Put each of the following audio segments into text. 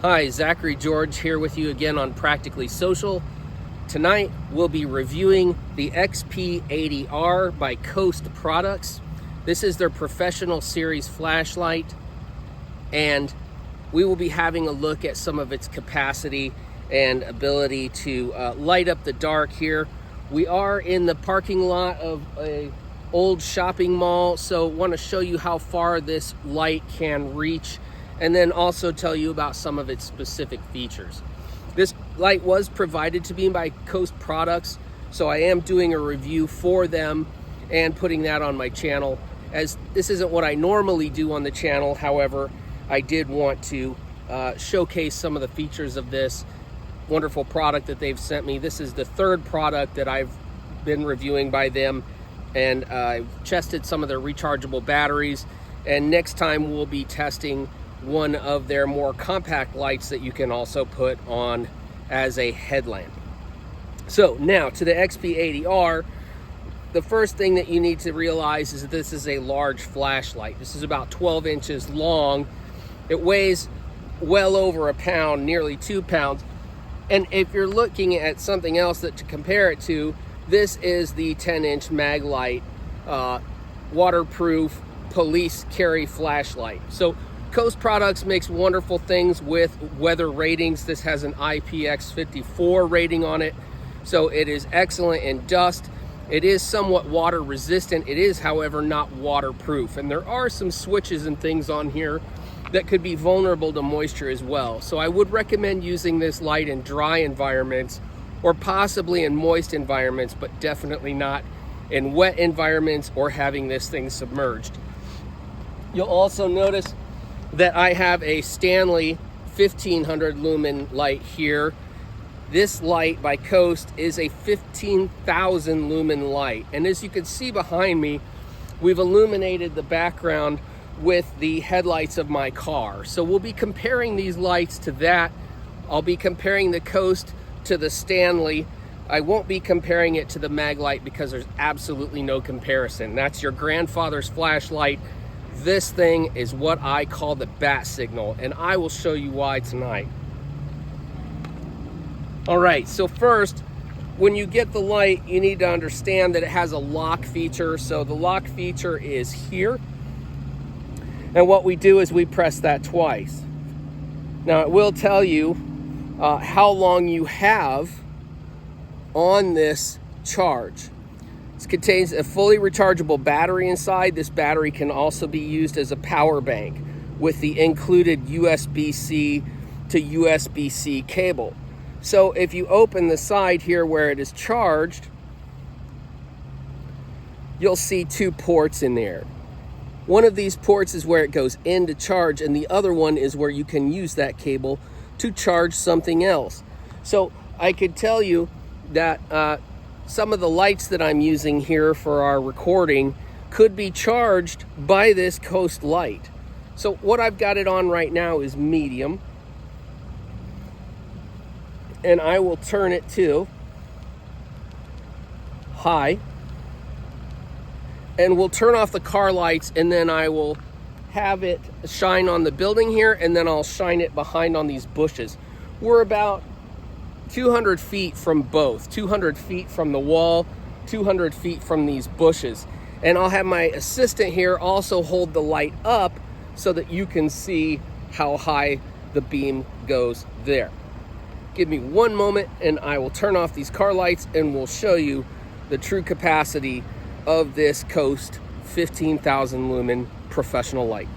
Hi, Zachary George here with you again on Practically Social. Tonight we'll be reviewing the XP80R by Coast Products. This is their professional series flashlight, and we will be having a look at some of its capacity and ability to light up the dark here. We are in the parking lot of a old shopping mall, so want to show you how far this light can reach, and then also tell you about some of its specific features. This light was provided to me by Coast Products, so I am doing a review for them and putting that on my channel, as this isn't what I normally do on the channel. However, I did want to showcase some of the features of this wonderful product that they've sent me. This is the third product that I've been reviewing by them, and I've tested some of their rechargeable batteries, and next time we'll be testing one of their more compact lights that you can also put on as a headlamp. So now to the XP80R, the first thing that you need to realize is that this is a large flashlight. This is about 12 inches long. It weighs well over a pound, nearly 2 pounds. And if you're looking at something else that to compare it to, this is the 10-inch Maglite waterproof police carry flashlight. So Coast Products makes wonderful things with weather ratings. This has an IPX54 rating on it, so it is excellent in dust. It is somewhat water resistant. It is, however, not waterproof, and there are some switches and things on here that could be vulnerable to moisture as well. So I would recommend using this light in dry environments or possibly in moist environments, but definitely not in wet environments or having this thing submerged. You'll also notice that I have a Stanley 1500 lumen light here. This light by Coast is a 15,000 lumen light. And as you can see behind me, we've illuminated the background with the headlights of my car. So we'll be comparing these lights to that. I'll be comparing the Coast to the Stanley. I won't be comparing it to the Maglite because there's absolutely no comparison. That's your grandfather's flashlight. This thing is what I call the bat signal, and I will show you why tonight. All right, so first, when you get the light, you need to understand that it has a lock feature. So the lock feature is here, and what we do is we press that twice. Now it will tell you how long you have on this charge. This contains a fully rechargeable battery inside. This battery can also be used as a power bank with the included USB-C to USB-C cable. So if you open the side here where it is charged, you'll see 2 ports in there. One of these ports is where it goes in to charge, and the other one is where you can use that cable to charge something else. So I could tell you that some of the lights that I'm using here for our recording could be charged by this Coast light. So what I've got it on right now is medium, and I will turn it to high, and we'll turn off the car lights, and then I will have it shine on the building here, and then I'll shine it behind on these bushes. We're about 200 feet from both, 200 feet from the wall, 200 feet from these bushes. And I'll have my assistant here also hold the light up so that you can see how high the beam goes there. Give me one moment and I will turn off these car lights and we'll show you the true capacity of this Coast 15,000 lumen professional light.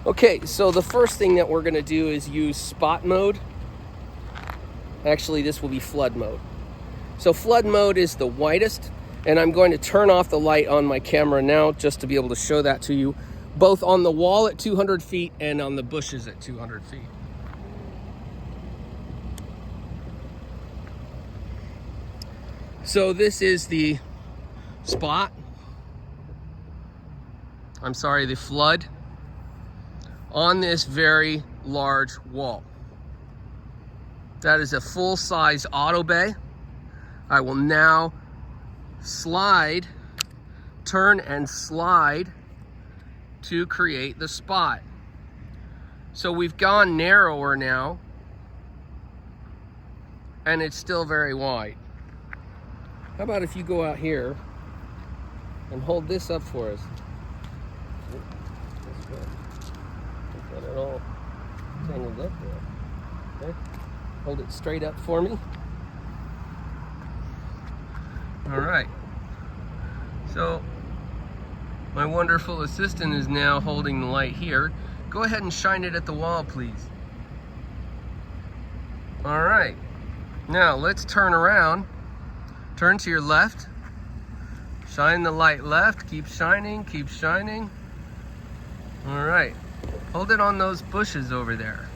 Okay, so the first thing that we're going to do is use spot mode. Actually, this will be flood mode. So flood mode is the whitest, and I'm going to turn off the light on my camera now just to be able to show that to you, both on the wall at 200 feet and on the bushes at 200 feet. So this is the spot. The flood on this very large wall. That is a full-size auto bay. I will now slide, turn and slide to create the spot. So we've gone narrower now, and it's still very wide. How about if you go out here and hold this up for us? Got it all tangled up there. Okay. Hold it straight up for me. All right. So my wonderful assistant is now holding the light here. Go ahead and shine it at the wall, please. All right. Now let's turn around. Turn to your left. Shine the light left. Keep shining, keep shining. All right. Hold it on those bushes over there.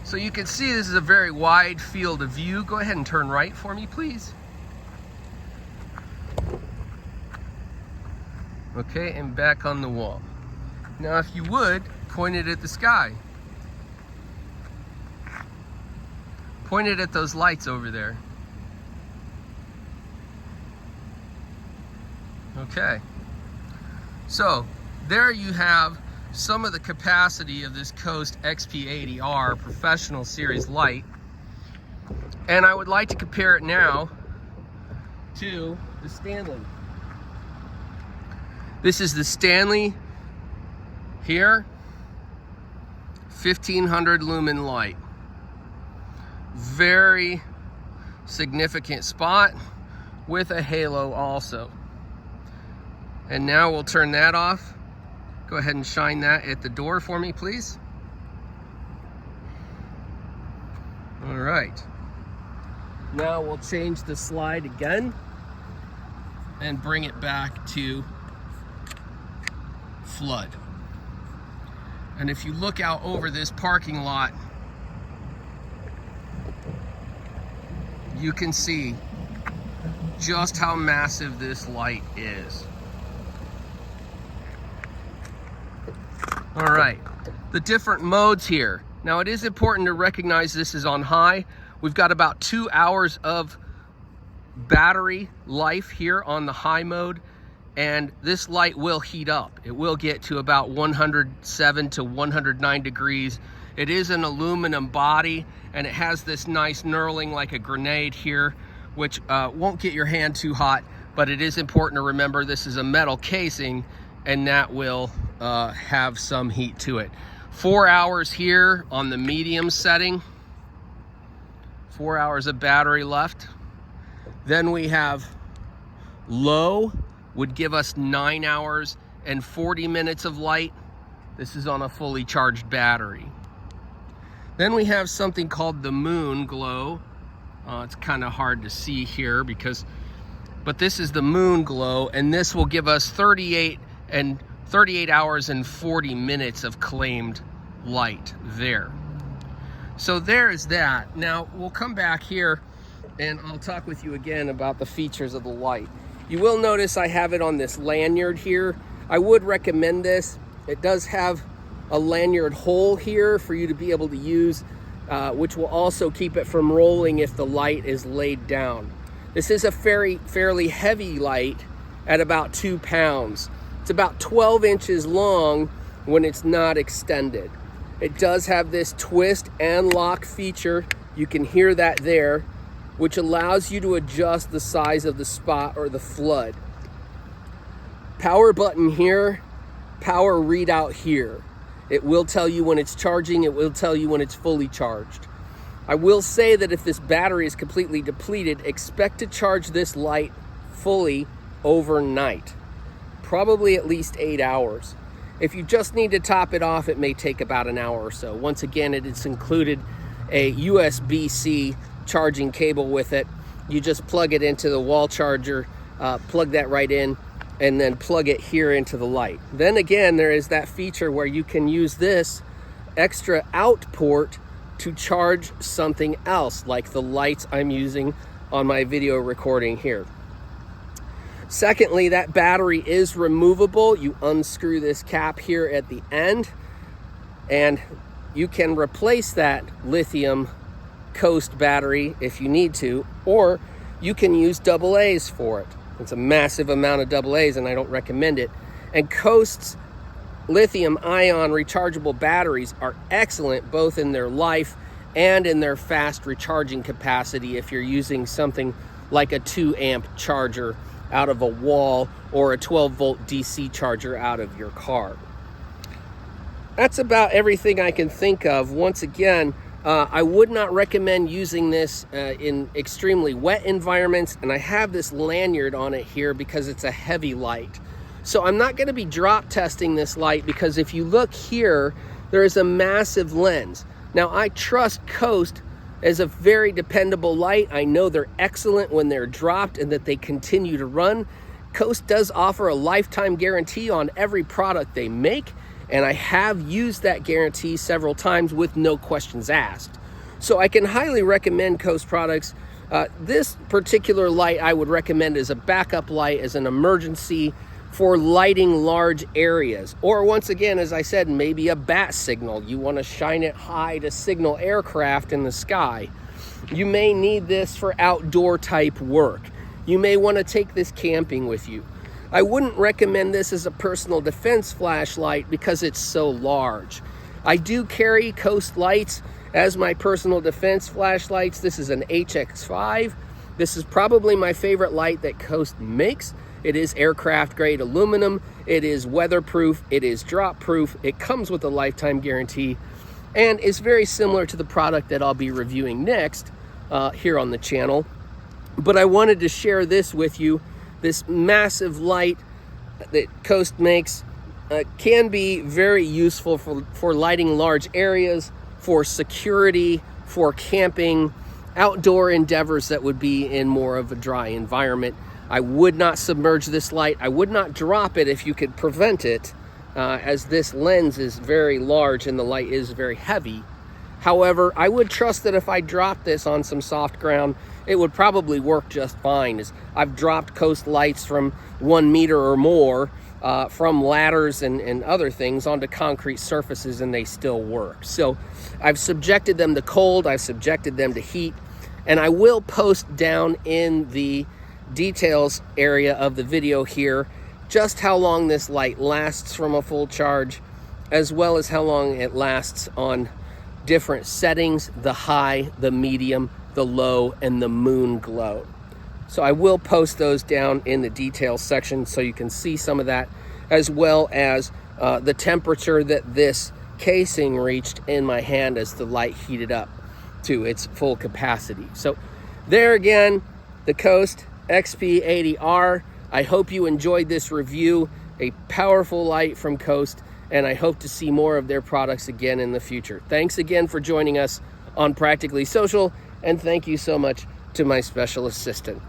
So you can see this is a very wide field of view. Go ahead and turn right for me, please. Okay, and back on the wall. Now if you would, point it at the sky. Point it at those lights over there. Okay. So there you have some of the capacity of this Coast XP80R Professional Series light. And I would like to compare it now to the Stanley. This is the Stanley here, 1500 lumen light. Very significant spot with a halo also. And now we'll turn that off. Go ahead and shine that at the door for me, please. All right. Now we'll change the slide again and bring it back to flood. And if you look out over this parking lot, you can see just how massive this light is. All right, the different modes here. Now it is important to recognize this is on high. We've got about 2 hours of battery life here on the high mode, and this light will heat up. It will get to about 107 to 109 degrees. It is an aluminum body, and it has this nice knurling like a grenade here, which won't get your hand too hot, but it is important to remember this is a metal casing, and that will have some heat to it. 4 hours here on the medium setting. 4 hours of battery left. Then we have low, would give us 9 hours and 40 minutes of light. This is on a fully charged battery. Then we have something called the moon glow. It's kind of hard to see here but this is the moon glow, and this will give us 38 hours and 40 minutes of claimed light there. So there is that. Now we'll come back here and I'll talk with you again about the features of the light. You will notice I have it on this lanyard here. I would recommend this. It does have a lanyard hole here for you to be able to use, which will also keep it from rolling if the light is laid down. This is a fairly heavy light at about 2 pounds. It's about 12 inches long when it's not extended. It does have this twist and lock feature. You can hear that there, which allows you to adjust the size of the spot or the flood. Power button here, power readout here. It will tell you when it's charging, it will tell you when it's fully charged. I will say that if this battery is completely depleted, expect to charge this light fully overnight. Probably at least 8 hours. If you just need to top it off, it may take about an hour or so. Once again, it's included a USB-C charging cable with it. You just plug it into the wall charger, plug that right in, and then plug it here into the light. Then again, there is that feature where you can use this extra out port to charge something else, like the lights I'm using on my video recording here. Secondly, that battery is removable. You unscrew this cap here at the end, and you can replace that lithium Coast battery if you need to, or you can use AA's for it. It's a massive amount of AA's, and I don't recommend it. And Coast's lithium-ion rechargeable batteries are excellent both in their life and in their fast recharging capacity if you're using something like a 2-amp charger out of a wall or a 12-volt DC charger out of your car. That's about everything I can think of. Once again, I would not recommend using this in extremely wet environments, and I have this lanyard on it here because it's a heavy light. So I'm not going to be drop testing this light because if you look here, there is a massive lens. Now, I trust Coast as a very dependable light. I know they're excellent when they're dropped and that they continue to run. Coast does offer a lifetime guarantee on every product they make, and I have used that guarantee several times with no questions asked. So I can highly recommend Coast products. This particular light I would recommend as a backup light, as an emergency for lighting large areas. Or once again, as I said, maybe a bat signal. You want to shine it high to signal aircraft in the sky. You may need this for outdoor type work. You may want to take this camping with you. I wouldn't recommend this as a personal defense flashlight because it's so large. I do carry Coast lights as my personal defense flashlights. This is an HX5. This is probably my favorite light that Coast makes. It is aircraft grade aluminum. It is weatherproof. It is drop proof. It comes with a lifetime guarantee and is very similar to the product that I'll be reviewing next here on the channel. But I wanted to share this with you. This massive light that Coast makes can be very useful for lighting large areas, for security, for camping, outdoor endeavors that would be in more of a dry environment. I would not submerge this light. I would not drop it if you could prevent it, as this lens is very large and the light is very heavy. However, I would trust that if I dropped this on some soft ground, it would probably work just fine. As I've dropped Coast lights from 1 meter or more from ladders and other things onto concrete surfaces, and they still work. So I've subjected them to cold, I've subjected them to heat, and I will post down in the details area of the video here just how long this light lasts from a full charge, as well as how long it lasts on different settings: the high, the medium, the low, and the moon glow. So I will post those down in the details section so you can see some of that, as well as the temperature that this casing reached in my hand as the light heated up to its full capacity. So there again, the Coast XP80R. I hope you enjoyed this review. A powerful light from Coast, and I hope to see more of their products again in the future. Thanks again for joining us on Practically Social, and thank you so much to my special assistant.